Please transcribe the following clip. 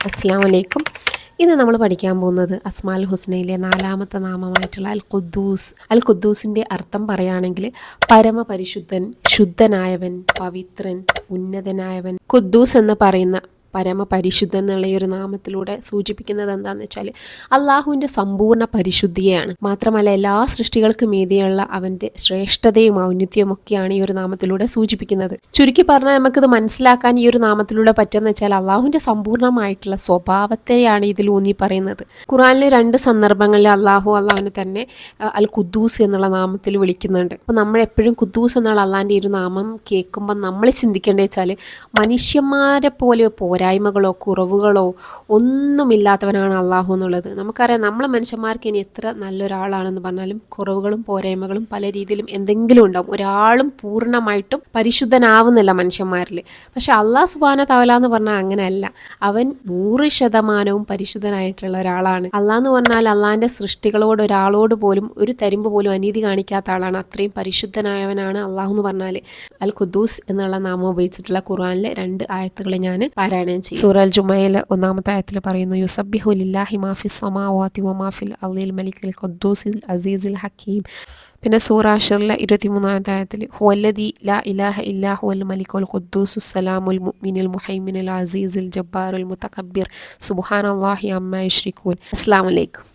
അസ്സലാമു അലൈക്കും. ഇന്ന് നമ്മൾ പഠിക്കാൻ പോകുന്നത് അസ്മാൽ ഹുസ്നയിലെ 4-ാമത്തെ നാമമായിട്ടുള്ള അൽ ഖുദ്ദൂസ്. അൽ ഖുദ്ദൂസിൻ്റെ അർത്ഥം പറയുകയാണെങ്കിൽ പരമപരിശുദ്ധൻ, ശുദ്ധനായവൻ, പവിത്രൻ, ഉന്നതനായവൻ. ഖുദ്ദൂസ് എന്ന് പറയുന്ന പരമപരിശുദ്ധൻ എന്നുള്ള ഈ ഒരു നാമത്തിലൂടെ സൂചിപ്പിക്കുന്നത് എന്താണെന്ന് വെച്ചാൽ അള്ളാഹുവിൻ്റെ സമ്പൂർണ്ണ പരിശുദ്ധിയെയാണ്. മാത്രമല്ല എല്ലാ സൃഷ്ടികൾക്കും മീതെയുള്ള അവൻ്റെ ശ്രേഷ്ഠതയും ഔന്നത്യവും ഒക്കെയാണ് ഈ ഒരു നാമത്തിലൂടെ സൂചിപ്പിക്കുന്നത്. ചുരുക്കി പറഞ്ഞാൽ നമുക്കിത് മനസ്സിലാക്കാൻ ഈ ഒരു നാമത്തിലൂടെ പറ്റുമെന്ന് വെച്ചാൽ അള്ളാഹുവിൻ്റെ സമ്പൂർണ്ണമായിട്ടുള്ള സ്വഭാവത്തെയാണ് ഇതിൽ ഊന്നി പറയുന്നത്. ഖുർആനിലെ 2 സന്ദർഭങ്ങളിൽ അള്ളാഹുവിനെ തന്നെ അൽ ഖുദ്ദൂസ് എന്നുള്ള നാമത്തിൽ വിളിക്കുന്നുണ്ട്. അപ്പോൾ നമ്മൾ എപ്പോഴും ഖുദ്ദൂസ് എന്നുള്ള അള്ളാഹിൻ്റെ ഈ ഒരു നാമം കേൾക്കുമ്പോൾ നമ്മൾ ചിന്തിക്കേണ്ടത് വെച്ചാൽ മനുഷ്യന്മാരെ പോലെ പോരായ്മകളോ കുറവുകളോ ഒന്നുമില്ലാത്തവനാണ് അള്ളാഹു എന്നുള്ളത്. നമുക്കറിയാം, നമ്മൾ മനുഷ്യന്മാർക്ക് ഇനി എത്ര നല്ലൊരാളാണെന്ന് പറഞ്ഞാലും കുറവുകളും പോരായ്മകളും പല രീതിയിലും എന്തെങ്കിലും ഉണ്ടാവും. ഒരാളും പൂർണ്ണമായിട്ടും പരിശുദ്ധനാവുന്നില്ല മനുഷ്യന്മാരിൽ. പക്ഷെ അള്ളാഹ് സുബ്ഹാനഹു തആല എന്ന് പറഞ്ഞാൽ അങ്ങനെയല്ല. അവൻ 100% പരിശുദ്ധനായിട്ടുള്ള ഒരാളാണ്. അള്ളാഹ് എന്ന് പറഞ്ഞാൽ അള്ളാഹിൻ്റെ സൃഷ്ടികളോട് ഒരാളോട് പോലും ഒരു തരിമ്പ് പോലും അനീതി കാണിക്കാത്ത ആളാണ്. അത്രയും പരിശുദ്ധനായവനാണ് അള്ളാഹു എന്ന് പറഞ്ഞാൽ. അൽ ഖുദ്ദൂസ് എന്നുള്ള നാമം ഉപയോഗിച്ചിട്ടുള്ള ഖുർആനിലെ 2 ആയത്തുകൾ ഞാൻ പാരായണം ചെയ്യും. സൂറ അൽ ജുമയിൽ 1-ാമത്തെ ആയത്തിൽ പറയുന്നു, യുസബ്ബിഹു ലില്ലാഹി മാ ഫിസ് സമാവാതി വമാ ഫിൽ അർദിൽ മലിക്കിൽ ഖുദ്ദൂസിൽ അസീസിൽ ഹക്കീം. പിന്നെ സൂറ അശ്റിലെ 23-ാമത്തെ ആയത്തിൽ ഹുവല്ലദി ലാ ഇലാഹ ഇല്ലാ ഹുവൽ മലിക്കുൽ ഖുദ്ദൂസുസ് സലാമുൽ മുഅ്മിനുൽ മുഹൈമിനുൽ അസീസുൽ ജബ്ബാറുൽ മുതകബ്ബിർ സുബ്ഹാനല്ലാഹി അമ്മാ യുശ്രികൂൻ. അസ്സലാമു അലൈക്കും.